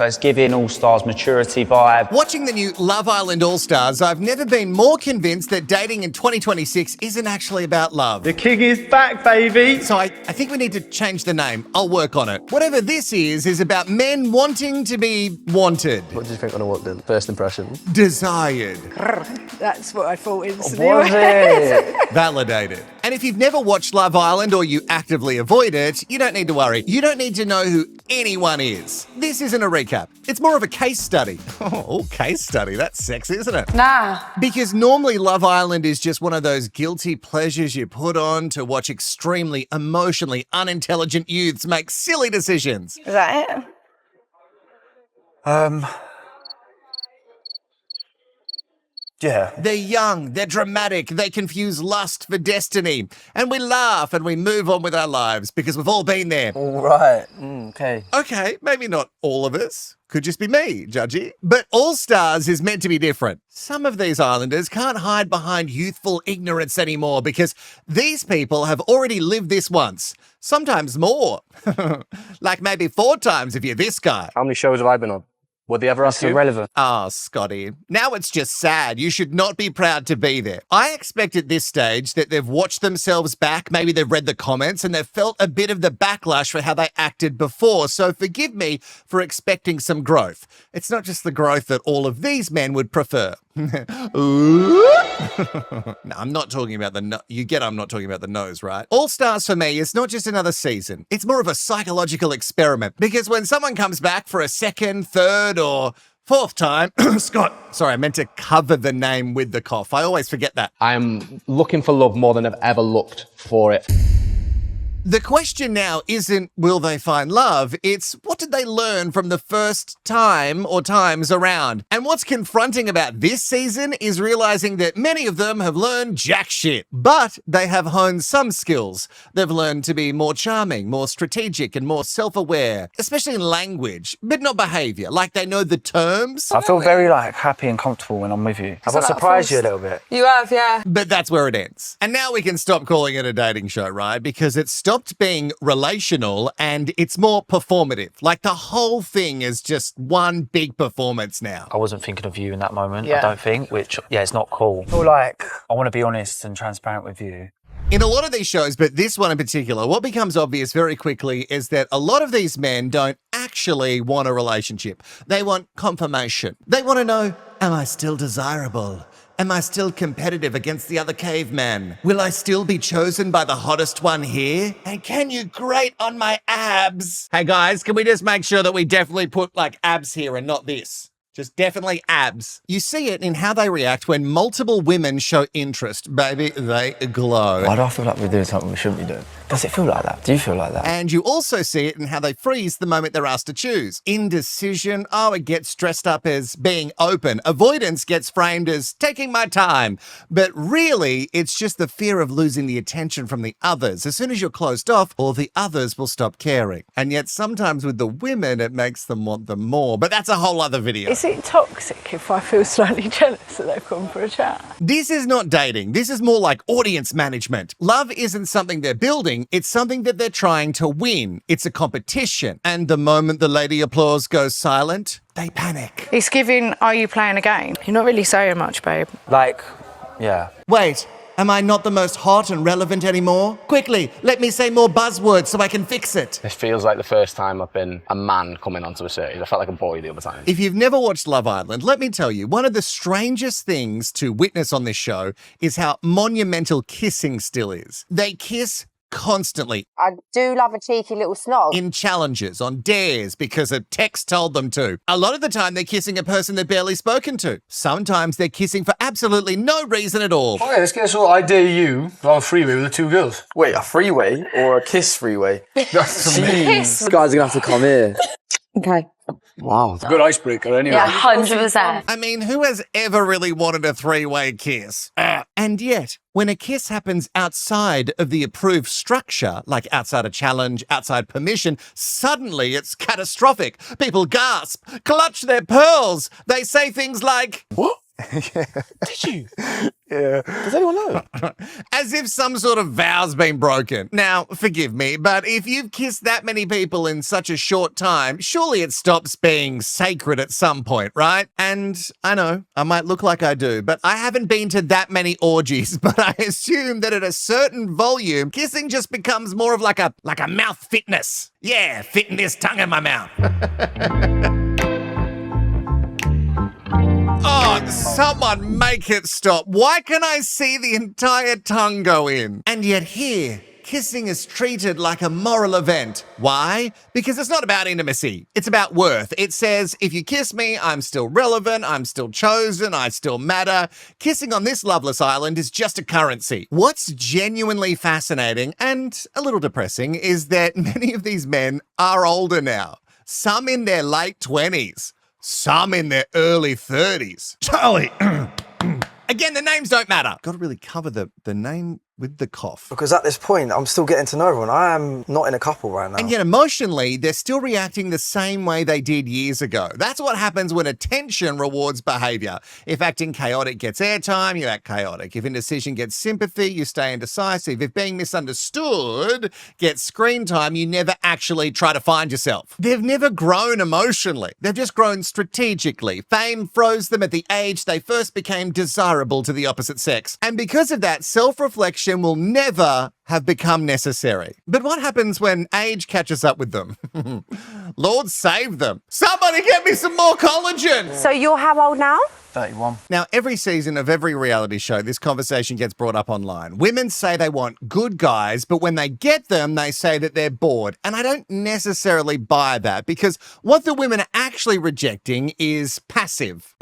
So it's giving All-Stars maturity vibe. Watching the new Love Island All-Stars, I've never been more convinced that dating in 2026 isn't actually about love. The king is back, baby. So I think we need to change the name. I'll work on it. Whatever this is about men wanting to be wanted. What did you think on what then? First impression? Desired. That's what I thought instantly. Was it? Validated. And if you've never watched Love Island or you actively avoid it, you don't need to worry. You don't need to know who anyone is. This isn't a recap. It's more of a case study. Oh, case study. That's sexy, isn't it? Nah. Because normally Love Island is just one of those guilty pleasures you put on to watch extremely emotionally unintelligent youths make silly decisions. Is that it? Yeah. They're young, they're dramatic, they confuse lust for destiny. And we laugh and we move on with our lives because we've all been there. All right. Okay. Okay, maybe not all of us. Could just be me, Judgy. But All Stars is meant to be different. Some of these islanders can't hide behind youthful ignorance anymore because these people have already lived this once. Sometimes more. Like maybe 4 times if you're this guy. How many shows have I been on? Would they ever ask you? Irrelevant. Oh, Scotty. Now it's just sad. You should not be proud to be there. I expect at this stage that they've watched themselves back, maybe they've read the comments, and they've felt a bit of the backlash for how they acted before. So forgive me for expecting some growth. It's not just the growth that all of these men would prefer. Ooh. No, I'm not talking about the you get I'm not talking about the nose, right? All Stars for me is not just another season. It's more of a psychological experiment because when someone comes back for a second, third, or 4th time, Scott, sorry, I meant to cover the name with the cough. I always forget that. I'm looking for love more than I've ever looked for it. The question now isn't will they find love, it's what did they learn from the first time or times around? And what's confronting about this season is realizing that many of them have learned jack shit, but they have honed some skills. They've learned to be more charming, more strategic, and more self-aware, especially in language, but not behavior. Like they know the terms. I feel very happy and comfortable when I'm with you. Have I surprised you a little bit? You have, yeah. But that's where it ends. And now we can stop calling it a dating show, right? Because it's stopped being relational and it's more performative. Like the whole thing is just one big performance now. I wasn't thinking of you in that moment, Yeah. I don't think, which, it's not cool. I feel like I want to be honest and transparent with you. In a lot of these shows, but this one in particular, what becomes obvious very quickly is that a lot of these men don't actually want a relationship. They want confirmation. They want to know, am I still desirable? Am I still competitive against the other caveman? Will I still be chosen by the hottest one here? And can you grate on my abs? Hey guys, can we just make sure that we definitely put abs here and not this? Just definitely abs. You see it in how they react when multiple women show interest. Baby, they glow. Why do I feel like we're doing something we shouldn't be doing? Does it feel like that? Do you feel like that? And you also see it in how they freeze the moment they're asked to choose. Indecision, it gets dressed up as being open. Avoidance gets framed as taking my time. But really, it's just the fear of losing the attention from the others. As soon as you're closed off, all the others will stop caring. And yet sometimes with the women, it makes them want them more. But that's a whole other video. Is it toxic if I feel slightly jealous that they've come for a chat? This is not dating. This is more like audience management. Love isn't something they're building. It's something that they're trying to win. It's a competition. And the moment the lady applause goes silent, they panic. It's giving, are you playing a game? You're not really saying much, babe. Yeah. Wait, am I not the most hot and relevant anymore? Quickly, let me say more buzzwords so I can fix it. This feels like the first time I've been a man coming onto a series. I felt like a boy the other time. If you've never watched Love Island, let me tell you, one of the strangest things to witness on this show is how monumental kissing still is. They kiss constantly. I do love a cheeky little snog. In challenges, on dares, because a text told them to. A lot of the time, they're kissing a person they've barely spoken to. Sometimes they're kissing for absolutely no reason at all. Okay, let's get I dare you to have a freeway with the 2 girls. Wait, a freeway or a kiss freeway? That's amazing. This guy's gonna have to come here. Okay. Wow. Good icebreaker anyway. Yeah, 100%. I mean, who has ever really wanted a 3-way kiss? And yet, when a kiss happens outside of the approved structure, like outside a challenge, outside permission, suddenly it's catastrophic. People gasp, clutch their pearls. They say things like, "What? Did you? Yeah. Does anyone know? As if some sort of vow's been broken. Now, forgive me, but if you've kissed that many people in such a short time, surely it stops being sacred at some point, right? And I know, I might look like I do, but I haven't been to that many orgies, but I assume that at a certain volume, kissing just becomes more of like a mouth fitness. Yeah, fitting this tongue in my mouth. Oh, someone make it stop. Why can I see the entire tongue go in? And yet here, kissing is treated like a moral event. Why? Because it's not about intimacy. It's about worth. It says, if you kiss me, I'm still relevant, I'm still chosen, I still matter. Kissing on this loveless island is just a currency. What's genuinely fascinating and a little depressing is that many of these men are older now. Some in their late 20s. Some in their early 30s. Charlie! Again, the names don't matter. Got to really cover the name with the cough. Because at this point, I'm still getting to know everyone. I am not in a couple right now. And yet emotionally, they're still reacting the same way they did years ago. That's what happens when attention rewards behavior. If acting chaotic gets airtime, you act chaotic. If indecision gets sympathy, you stay indecisive. If being misunderstood gets screen time, you never actually try to find yourself. They've never grown emotionally. They've just grown strategically. Fame froze them at the age they first became desirable to the opposite sex. And because of that, self-reflection will never have become necessary. But what happens when age catches up with them? Lord save them. Somebody get me some more collagen. So you're how old now? 31. Now, every season of every reality show, this conversation gets brought up online. Women say they want good guys, but when they get them, they say that they're bored. And I don't necessarily buy that because what the women are actually rejecting is passive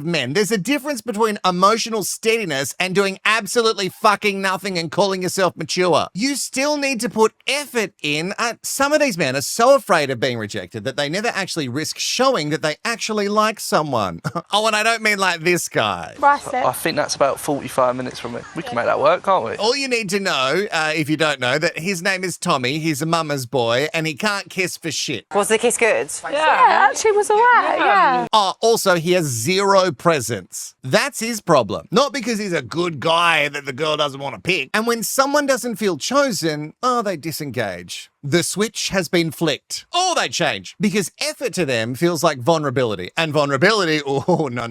men. There's a difference between emotional steadiness and doing absolutely fucking nothing and calling yourself mature. You still need to put effort in. Some of these men are so afraid of being rejected that they never actually risk showing that they actually like someone. Oh, and I don't mean like this guy. I think that's about 45 minutes from it. We can make that work, can't we? All you need to know, if you don't know, that his name is Tommy, he's a mama's boy, and he can't kiss for shit. Was the kiss good? Yeah, actually was alright, yeah. Oh, also, he has zero presence. That's his problem. Not because he's a good guy that the girl doesn't want to pick. And when someone doesn't feel chosen, they disengage. The switch has been flicked. Or they change. Because effort to them feels like vulnerability. And vulnerability, oh, no.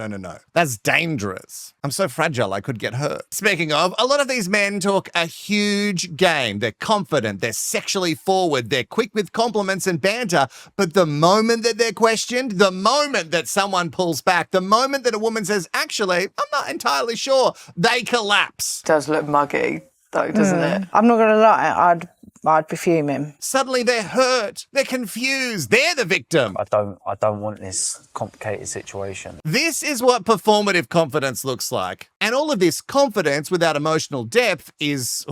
That's dangerous. I'm so fragile I could get hurt. Speaking of, a lot of these men talk a huge game. They're confident, they're sexually forward, they're quick with compliments and banter. But the moment that they're questioned, the moment that someone pulls back, the moment that a woman says, actually, I'm not entirely sure, they collapse. Does look muggy though, doesn't it? I'm not gonna lie, I'd be fuming. Suddenly they're hurt, they're confused, they're the victim. I don't want this complicated situation. This is what performative confidence looks like. And all of this confidence without emotional depth is,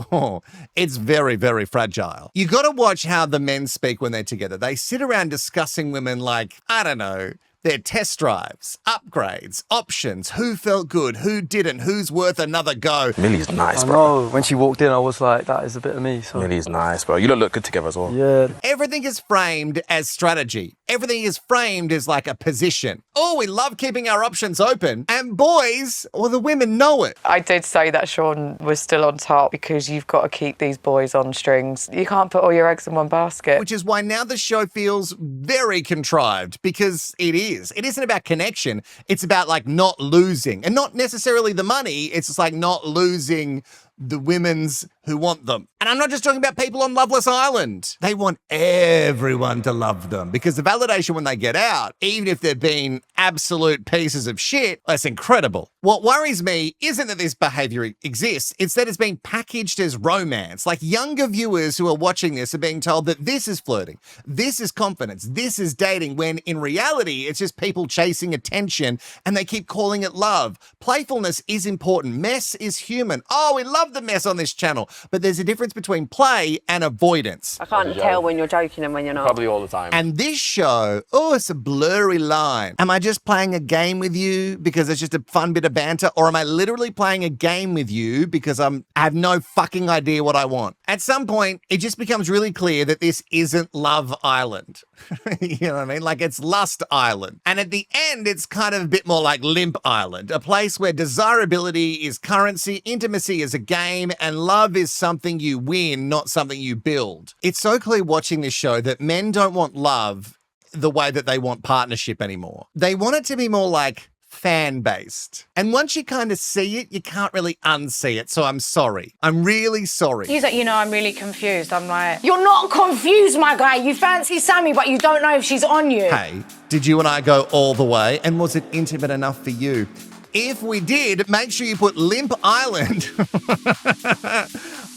it's very, very fragile. You gotta watch how the men speak when they're together. They sit around discussing women like, I don't know, their test drives, upgrades, options, who felt good, who didn't, who's worth another go. Millie's nice, I bro. know. When she walked in, I was like, that is a bit of me. So. Millie's nice, bro. You look good together as well. Yeah. Everything is framed as strategy. Everything is framed as like a position. Oh, we love keeping our options open. And boys, or the women know it. I did say that Sean was still on top because you've got to keep these boys on strings. You can't put all your eggs in one basket. Which is why now the show feels very contrived, because it is. It isn't about connection. It's about like not losing, and not necessarily the money. It's just like not losing the women's who want them. And I'm not just talking about people on Loveless Island. They want everyone to love them because the validation when they get out, even if they've been absolute pieces of shit, that's incredible. What worries me isn't that this behavior exists, it's that it's being packaged as romance. Like younger viewers who are watching this are being told that this is flirting, this is confidence, this is dating, when in reality, it's just people chasing attention and they keep calling it love. Playfulness is important. Mess is human. Oh, we love the mess on this channel. But there's a difference between play and avoidance. I can't tell when you're joking and when you're not. Probably all the time. And this show, it's a blurry line. Am I just just playing a game with you because it's just a fun bit of banter? Or am I literally playing a game with you because I have no fucking idea what I want? At some point, it just becomes really clear that this isn't Love Island. You know what I mean? Like, it's Lust Island. And at the end, it's kind of a bit more like Limp Island, a place where desirability is currency, intimacy is a game, and love is something you win, not something you build. It's so clear watching this show that men don't want love the way that they want partnership anymore. They want it to be more like fan-based. And once you kind of see it, you can't really unsee it. So I'm sorry. I'm really sorry. He's like, I'm really confused. I'm like, you're not confused, my guy. You fancy Sammy, but you don't know if she's on you. Hey, did you and I go all the way? And was it intimate enough for you? If we did, make sure you put Limp Island.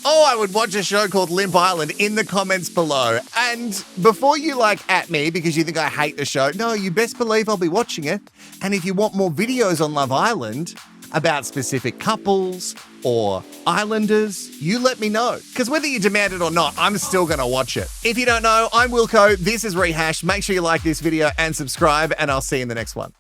Oh, I would watch a show called Limp Island in the comments below. And before you at me because you think I hate the show, no, you best believe I'll be watching it. And if you want more videos on Love Island about specific couples or islanders, you let me know. Because whether you demand it or not, I'm still going to watch it. If you don't know, I'm Wilko. This is Rehashed. Make sure you like this video and subscribe, and I'll see you in the next one.